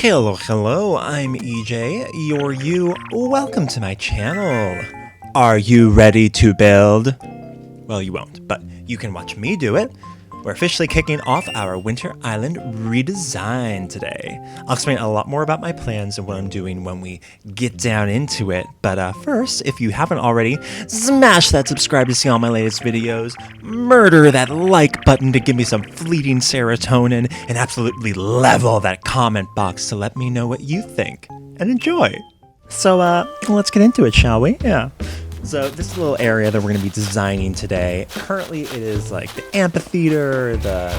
Hello, I'm EJ, your you. Welcome to my channel. Are you ready to build? Well, you won't, but you can watch me do it. We're officially kicking off our Winter Island Redesign today. I'll explain a lot more about my plans and what I'm doing when we get down into it. But first, if you haven't already, smash that subscribe to see all my latest videos, murder that like button to give me some fleeting serotonin, and absolutely level that comment box to let me know what you think. And enjoy! So let's get into it, shall we? Yeah. So this little area that we're going to be designing today, currently it is like the amphitheater, the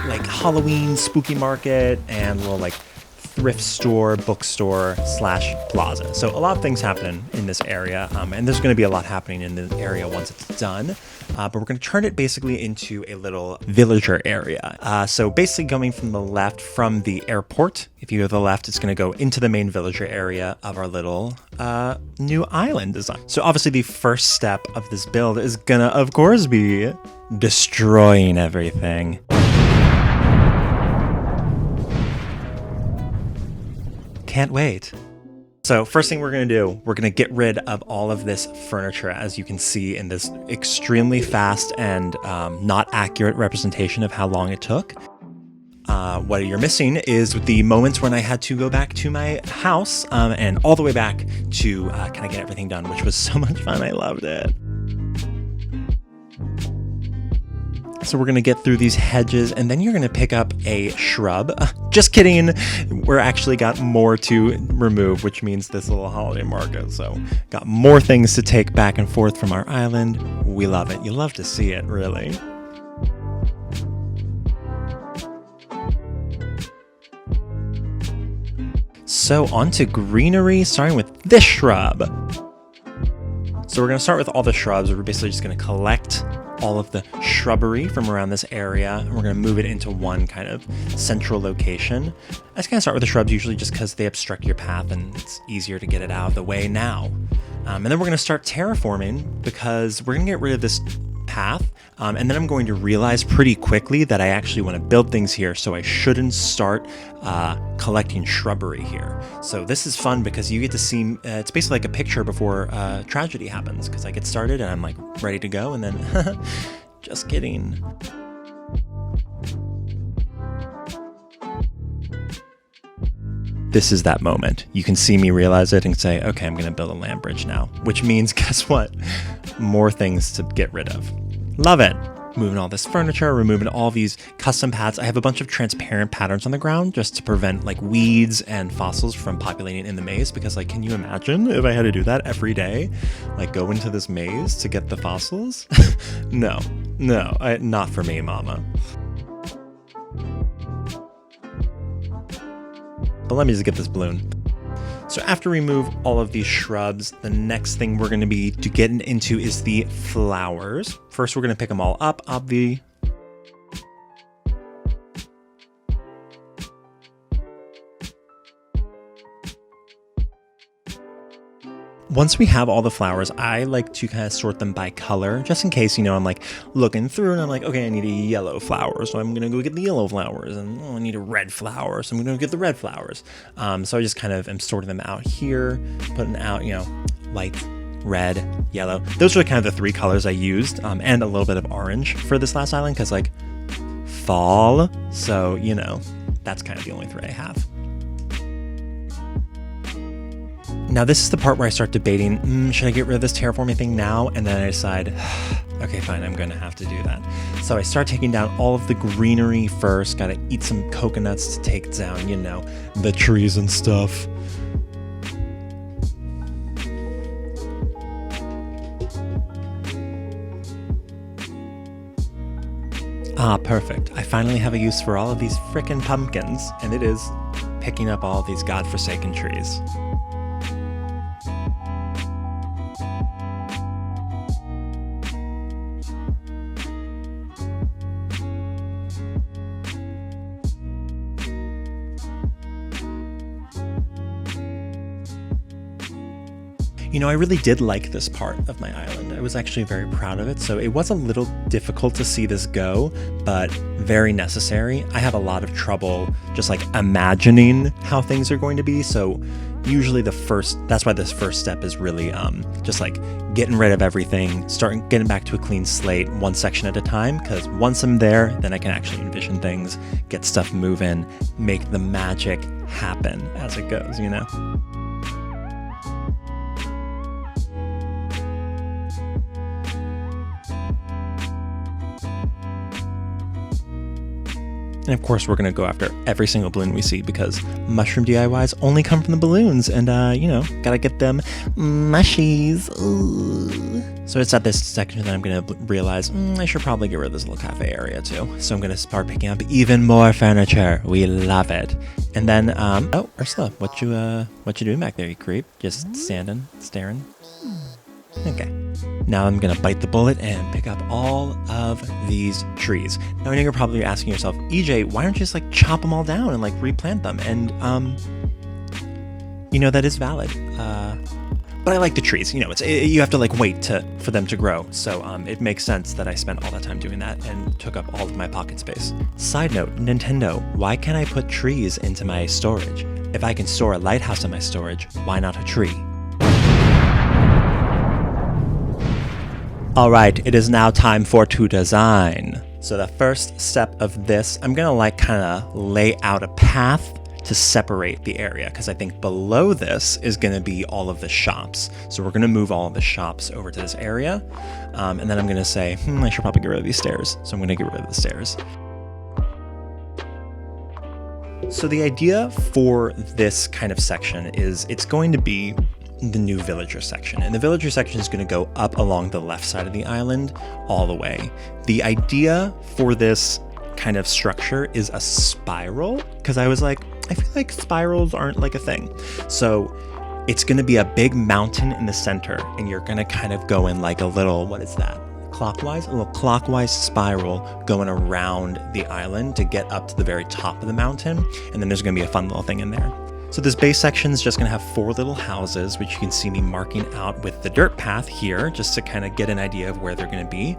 like Halloween spooky market, and little like thrift store, bookstore / plaza. So a lot of things happen in this area, and there's going to be a lot happening in the area once it's done. But we're going to turn it basically into a little villager area. So basically going from the left from the airport, if you go to the left, it's going to go into the main villager area of our little new island design. So obviously the first step of this build is going to, of course, be destroying everything. Can't wait. So first thing we're going to do, we're going to get rid of all of this furniture, as you can see in this extremely fast and not accurate representation of how long it took. What you're missing is the moments when I had to go back to my house and all the way back to kind of get everything done, which was so much fun. I loved it. So we're going to get through these hedges, and then you're going to pick up a shrub. Just kidding. We're actually got more to remove, which means this little holiday market. So got more things to take back and forth from our island. We love it. You love to see it, really. So on to greenery, starting with this shrub. So we're going to start with all the shrubs. We're basically just going to collect all of the shrubbery from around this area, and we're going to move it into one kind of central location. I just kind of start with the shrubs usually just because they obstruct your path and it's easier to get it out of the way now. And then we're going to start terraforming because we're going to get rid of this path, and then I'm going to realize pretty quickly that I actually want to build things here, so I shouldn't start collecting shrubbery here. So this is fun because you get to see, it's basically like a picture before tragedy happens, because I get started and I'm like ready to go, and then just kidding. This is that moment. You can see me realize it and say, okay, I'm going to build a land bridge now, which means, guess what? More things to get rid of. Love it. Moving all this furniture, removing all these custom paths. I have a bunch of transparent patterns on the ground just to prevent like weeds and fossils from populating in the maze, because like, can you imagine if I had to do that every day? Like go into this maze to get the fossils? No, not for me, mama. But let me just get this balloon. So after we remove all of these shrubs, the next thing we're going to be getting into is the flowers. First, we're going to pick them all up, Once we have all the flowers, I like to kind of sort them by color, just in case, I'm like looking through and I'm like, okay, I need a yellow flower, so I'm going to go get the yellow flowers, and I need a red flower, so I'm going to get the red flowers. So I just kind of am sorting them out here, putting out, light, red, yellow. Those are kind of the three colors I used, and a little bit of orange for this last island, because like fall, so, that's kind of the only three I have. Now this is the part where I start debating, should I get rid of this terraforming thing now? And then I decide, okay, fine, I'm going to have to do that. So I start taking down all of the greenery first, got to eat some coconuts to take down, the trees and stuff. Ah, perfect. I finally have a use for all of these frickin' pumpkins, and it is picking up all of these godforsaken trees. You know, I really did like this part of my island. I was actually very proud of it. So it was a little difficult to see this go, but very necessary. I have a lot of trouble just like imagining how things are going to be. So usually that's why this first step is really just like getting rid of everything, getting back to a clean slate, one section at a time. Because once I'm there, then I can actually envision things, get stuff moving, make the magic happen as it goes, you know? And of course, we're going to go after every single balloon we see because mushroom DIYs only come from the balloons and, you know, gotta get them mushies. Ooh. So it's at this section that I'm going to realize I should probably get rid of this little cafe area too. So I'm going to start picking up even more furniture. We love it. And then, oh, Ursula, what you doing back there, you creep? Just standing, staring? Okay. Now I'm going to bite the bullet and pick up all of these trees. Now I know you're probably asking yourself, EJ, why don't you just like chop them all down and like replant them? And, you know, that is valid. But I like the trees, you know, you have to like wait for them to grow. So it makes sense that I spent all that time doing that and took up all of my pocket space. Side note, Nintendo, why can't I put trees into my storage? If I can store a lighthouse in my storage, why not a tree? All right, it is now time for to design. So the first step of this, I'm gonna like kind of lay out a path to separate the area because I think below this is gonna be all of the shops. So we're gonna move all of the shops over to this area. And then I'm gonna say, I should probably get rid of these stairs. So I'm gonna get rid of the stairs. So the idea for this kind of section is it's going to be the new villager section. And the villager section is going to go up along the left side of the island all the way. The idea for this kind of structure is a spiral because I was like, I feel like spirals aren't like a thing. So it's going to be a big mountain in the center and you're going to kind of go in like a little, what is that? Clockwise? A little clockwise spiral going around the island to get up to the very top of the mountain. And then there's going to be a fun little thing in there. So this base section is just going to have 4 little houses, which you can see me marking out with the dirt path here, just to kind of get an idea of where they're going to be.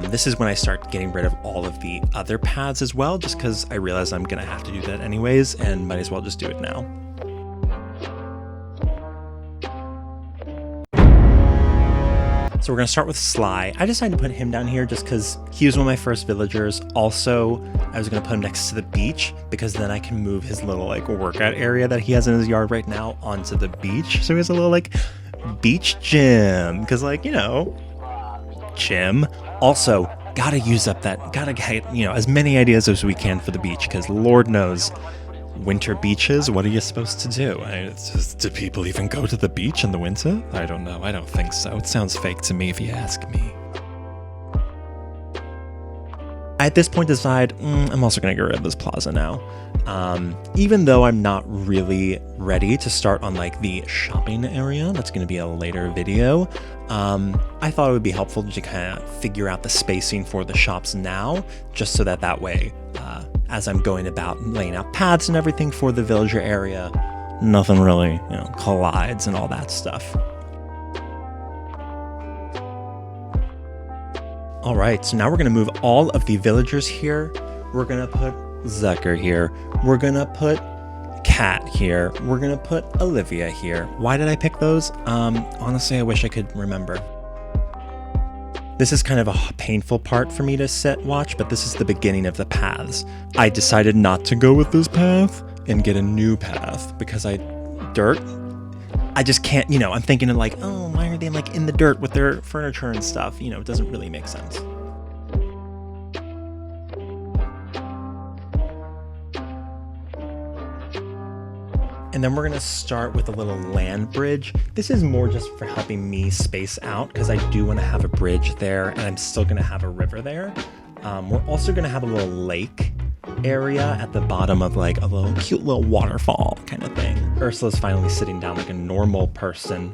This is when I start getting rid of all of the other paths as well, just because I realize I'm going to have to do that anyways, and might as well just do it now. So we're going to start with Sly. I decided to put him down here just because he was one of my first villagers. Also, I was going to put him next to the beach because then I can move his little like workout area that he has in his yard right now onto the beach. So he has a little like beach gym because like, you know, gym. Also, gotta get, you know, as many ideas as we can for the beach because Lord knows, winter beaches, what are you supposed to do? Do people even go to the beach in the winter? I don't know. I don't think so. It sounds fake to me if you ask me. I at this point decide, I'm also going to get rid of this plaza now. Even though I'm not really ready to start on like the shopping area, that's going to be a later video. I thought it would be helpful to kind of figure out the spacing for the shops now, just so that way, as I'm going about laying out paths and everything for the villager area, nothing really, you know, collides and all that stuff. All right, so now we're gonna move all of the villagers here. We're gonna put Zucker here. We're gonna put Kat here. We're gonna put Olivia here. Why did I pick those? Honestly, I wish I could remember. This is kind of a painful part for me to watch, but this is the beginning of the paths. I decided not to go with this path and get a new path because I just can't, you know, I'm thinking of like, oh, why are they like in the dirt with their furniture and stuff? You know, it doesn't really make sense. And then we're gonna start with a little land bridge. This is more just for helping me space out because I do wanna have a bridge there and I'm still gonna have a river there. We're also gonna have a little lake area at the bottom of like a little cute little waterfall kind of thing. Ursula's finally sitting down like a normal person.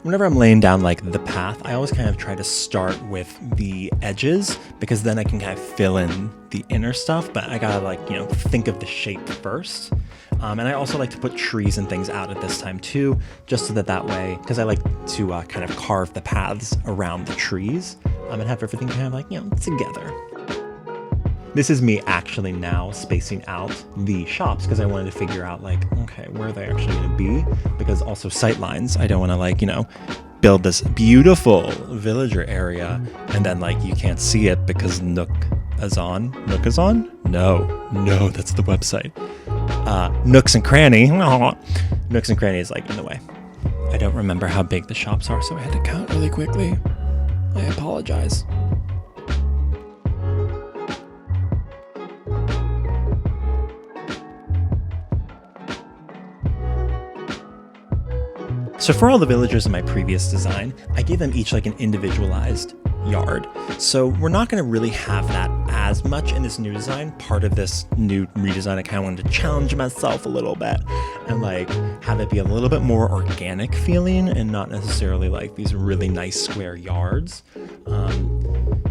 I'm whenever I'm laying down like the path, I always kind of try to start with the edges because then I can kind of fill in the inner stuff, but I gotta like, you know, think of the shape first. And I also like to put trees and things out at this time too, just so that way, because I like to kind of carve the paths around the trees and have everything kind of like, you know, together. This is me actually now spacing out the shops because I wanted to figure out like, okay, where are they actually going to be? Because also sight lines, I don't want to like, you know, build this beautiful villager area and then like you can't see it because Nook is on? No, that's the website. Nooks and Cranny. Nooks and Cranny is like in the way. I don't remember how big the shops are, so I had to count really quickly. I apologize. So for all the villagers in my previous design, I gave them each like an individualized yard. So we're not going to really have that as much in this new design. Part of this new redesign, I kind of wanted to challenge myself a little bit and like have it be a little bit more organic feeling and not necessarily like these really nice square yards.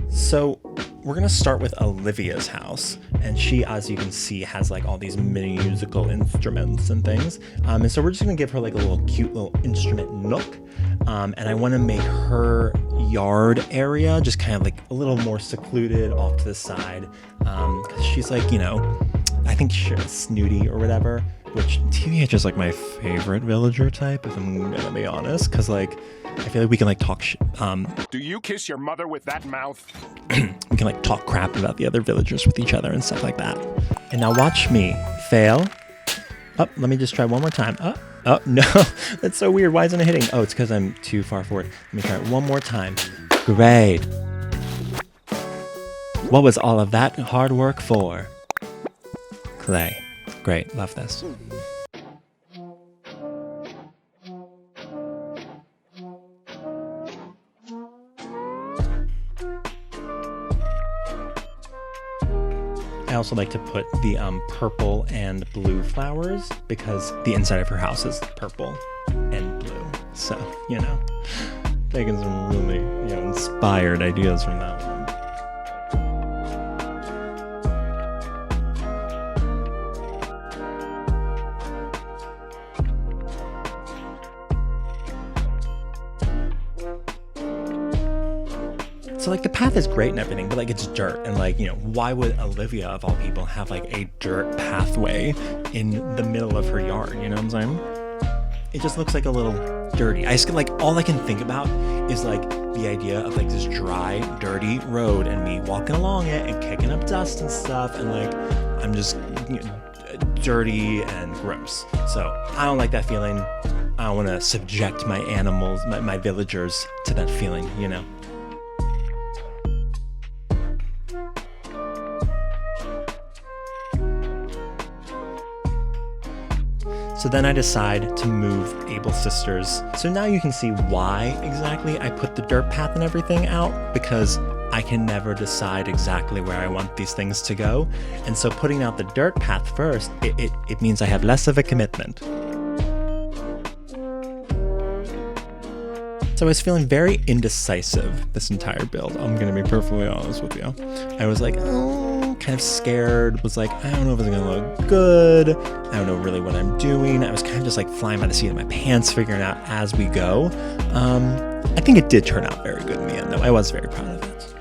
So we're going to start with Olivia's house, and she, as you can see, has like all these mini musical instruments and things. And so we're just going to give her like a little cute little instrument nook. And I want to make her yard area just kind of like a little more secluded off to the side. Because she's like, you know, I think she's snooty or whatever, which TBH is like my favorite villager type, if I'm going to be honest. Because like, I feel like we can like talk Do you kiss your mother with that mouth? we can like talk crap about the other villagers with each other and stuff like that. And now watch me fail. Oh, let me just try one more time. Oh no, that's so weird. Why isn't it hitting? Oh, it's because I'm too far forward. Let me try it one more time. Great. What was all of that hard work for? Clay. Great, love this. I also like to put the purple and blue flowers because the inside of her house is purple and blue. So, you know, taking some really, you know, inspired ideas from that one. So like the path is great and everything, but like it's dirt, and like, you know, why would Olivia of all people have like a dirt pathway in the middle of her yard? You know what I'm saying? It just looks like a little dirty. I just like, all I can think about is like the idea of like this dry, dirty road and me walking along it and kicking up dust and stuff, and like I'm just, you know, dirty and gross. So I don't like that feeling. I don't want to subject my animals, my villagers to that feeling, you know? So then I decide to move Able Sisters. So now you can see why exactly I put the dirt path and everything out, because I can never decide exactly where I want these things to go. And so putting out the dirt path first, it means I have less of a commitment. So I was feeling very indecisive this entire build. I'm gonna be perfectly honest with you. I was like, kind of scared, was like, I don't know if it's gonna look good. I don't know really what I'm doing. I was kind of just like flying by the seat of my pants, figuring out as we go. I think it did turn out very good in the end though. I was very proud of it.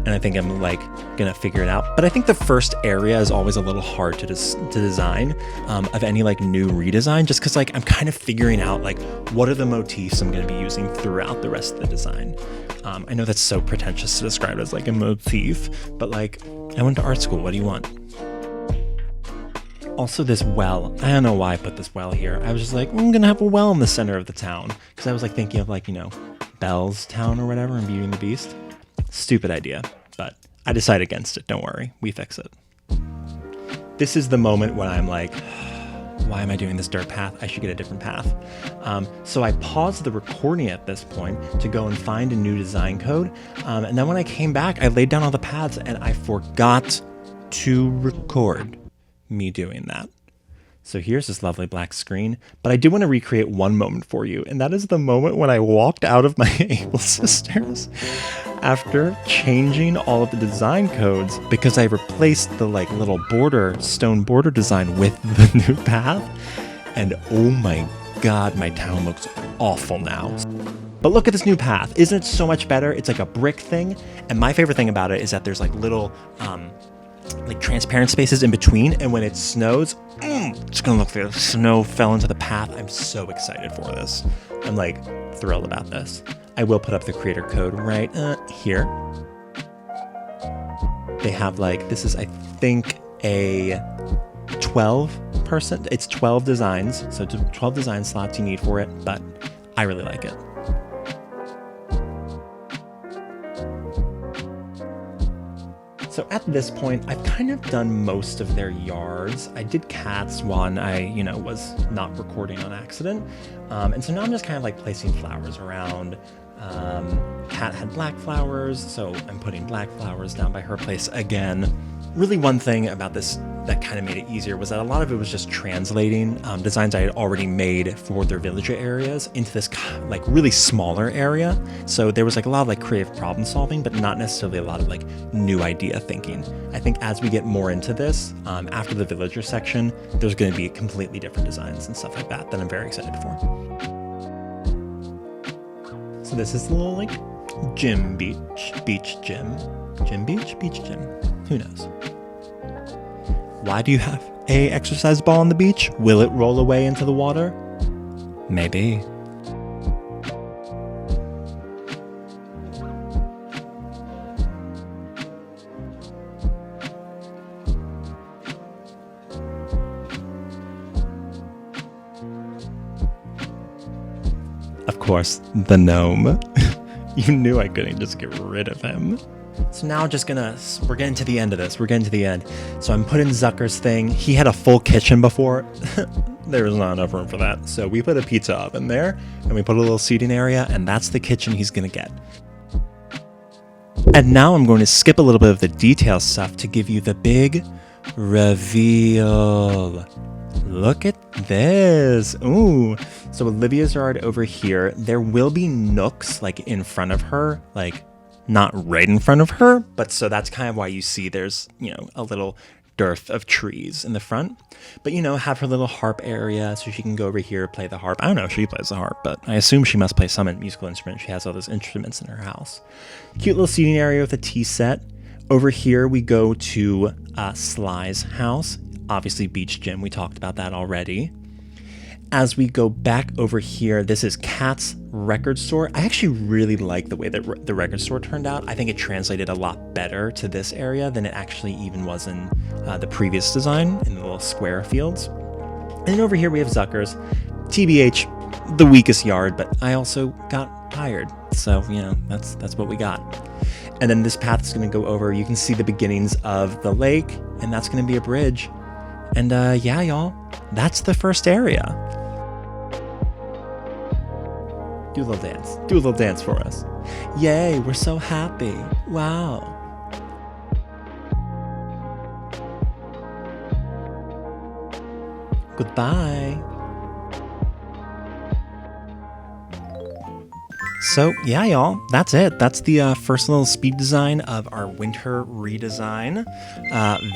And I think I'm like gonna figure it out. But I think the first area is always a little hard to design of any like new redesign, just because like I'm kind of figuring out like what are the motifs I'm gonna be using throughout the rest of the design. I know that's so pretentious to describe as like a motif, but like I went to art school, what do you want? Also this well, I don't know why I put this well here. I was just like, I'm gonna have a well in the center of the town. Because I was like thinking of like, you know, Belle's town or whatever in Beauty and the Beast. Stupid idea, but I decided against it, don't worry, we fix it. This is the moment when I'm like, why am I doing this dirt path? I should get a different path. So I paused the recording at this point to go and find a new design code. And then when I came back, I laid down all the paths and I forgot to record me doing that. So here's this lovely black screen, but I do want to recreate one moment for you, and that is the moment when I walked out of my Able Sisters after changing all of the design codes because I replaced the like little stone border design with the new path, and oh my god, my town looks awful now. But look at this new path. Isn't it so much better? It's like a brick thing, and my favorite thing about it is that there's like little like transparent spaces in between, and when it snows, it's gonna look like the snow fell into the path. I'm so excited for this. I'm like thrilled about this. I will put up the creator code right here. They have like, this is I think a 12%, it's 12 designs, so 12 design slots you need for it, but I really like it. So at this point, I've kind of done most of their yards. I did Cat's one, I was not recording on accident. And so now I'm just kind of like placing flowers around. Cat had black flowers, so I'm putting black flowers down by her place again. Really one thing about this that kind of made it easier was that a lot of it was just translating designs I had already made for their villager areas into this like really smaller area. So there was like a lot of like creative problem solving, but not necessarily a lot of like new idea thinking. I think as we get more into this, after the villager section, there's going to be completely different designs and stuff like that I'm very excited for. So this is the little like gym beach gym. Who knows? Why do you have a exercise ball on the beach? Will it roll away into the water? Maybe. Of course, the gnome. You knew I couldn't just get rid of him. So now we're getting to the end of this. We're getting to the end. So I'm putting Zucker's thing. He had a full kitchen before. There was not enough room for that. So we put a pizza oven there, and we put a little seating area, and that's the kitchen he's gonna get. And now I'm going to skip a little bit of the detail stuff to give you the big reveal. Look at this. Ooh. So Olivia's yard over here, there will be nooks like in front of her, like not right in front of her, but so that's kind of why you see there's, a little dearth of trees in the front. But, have her little harp area so she can go over here, play the harp. I don't know if she plays the harp, but I assume she must play some musical instrument. She has all those instruments in her house. Cute little seating area with a tea set. Over here we go to Sly's house. Obviously Beach Gym, we talked about that already. As we go back over here, this is Cat's record store. I actually really like the way that the record store turned out. I think it translated a lot better to this area than it actually even was in the previous design in the little square fields. And then over here we have Zucker's. TBH, the weakest yard, but I also got tired. So, that's what we got. And then this path is going to go over. You can see the beginnings of the lake, and that's going to be a bridge. And yeah, y'all, that's the first area. Do a little dance. Do a little dance for us. Yay, we're so happy. Wow. Goodbye. So yeah, y'all, that's it. That's the first little speed design of our winter redesign.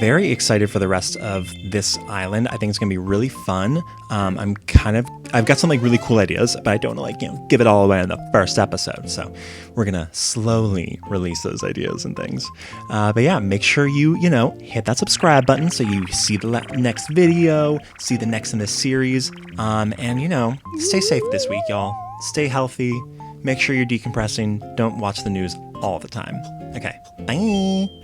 Very excited for the rest of this island. I think it's gonna be really fun. I've got some like really cool ideas, but I don't want to give it all away in the first episode. So we're gonna slowly release those ideas and things. But yeah, make sure you hit that subscribe button so you see the next video, see the next in this series, and stay safe this week, y'all. Stay healthy. Make sure you're decompressing. Don't watch the news all the time. Okay, bye.